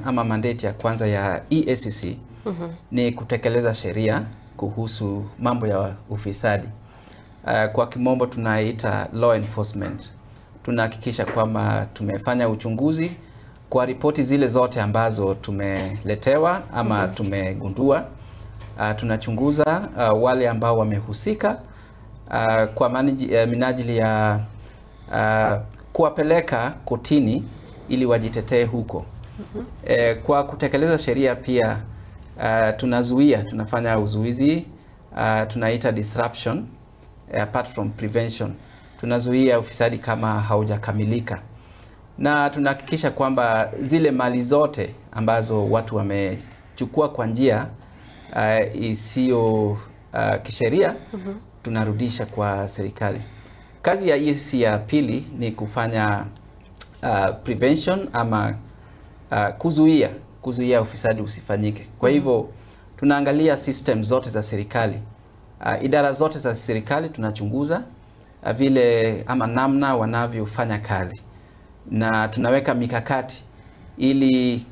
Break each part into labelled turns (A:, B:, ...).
A: Ama mandate ya kwanza ya EACC ni kutekeleza sheria kuhusu mambo ya ufisadi. Kwa kimombo tunaita law enforcement. Tunahakikisha kwamba tumefanya uchunguzi kwa ripoti zile zote ambazo tumeletewa ama tumegundua. Tunachunguza wale ambao wamehusika kwa minajili ya kuwapeleka kotini ili wajitetee huko. Kwa kutekeleza sheria pia tunafanya uzuizi, tunaita disruption apart from prevention. Tunazuia ufisadi kama haujakamilika, na tunahakikisha kwamba zile mali zote ambazo watu wamechukua kwa njia isiyo kisheria tunarudisha kwa serikali. Kazi ya EACC ya pili ni kufanya prevention ama kuzuia ufisadi usifanyike. Kwa hivyo tunaangalia system zote za serikali, idara zote za serikali tunachunguza vile ama namna wanavyofanya kazi, na tunaweka mikakati ili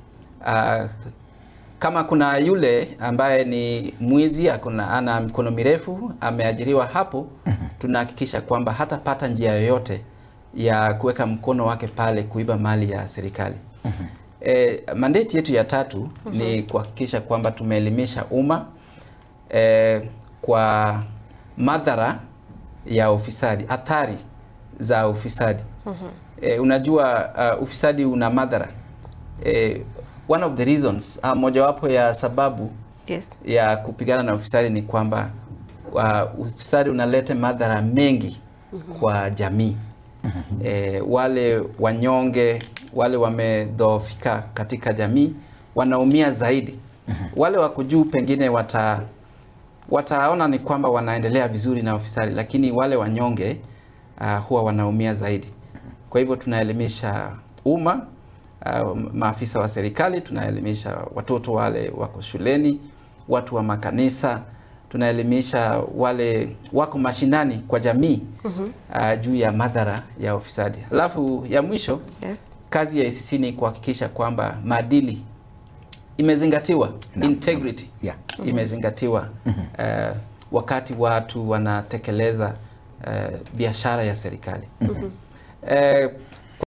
A: kama kuna yule ambaye ni mwizi ana mkono mirefu ameajiriwa hapo, tunahakikisha kwamba hatapata njia yoyote ya kuweka mkono wake pale kuiba mali ya serikali. Mandate yetu ya tatu ni kuhakikisha kwamba tumeelimisha umma kwa madhara ya ufisadi, athari za ufisadi. Unajua ufisadi una madhara. One of the reasons, mojawapo ya sababu ya kupigana na ufisadi ni kwamba ufisadi unaleta madhara mengi kwa jamii. Wale wanyonge, wale wamedhoofika katika jamii wanaumia zaidi. Wale wako juu pengine wataona ni kwamba wanaendelea vizuri na ufisadi, lakini wale wanyonge huwa wanaumia zaidi. Kwa hivyo tunaelimisha umma, maafisa wa serikali, tunaelimisha watoto wale wako shuleni, watu wa makanisa, tunaelimisha wale wako mashinani kwa jamii juu ya madhara ya ufisadi. Alafu ya mwisho, kazi ya EACC ni kuhakikisha kwamba maadili imezingatiwa, integrity imezingatiwa wakati watu wanatekeleza biashara ya serikali.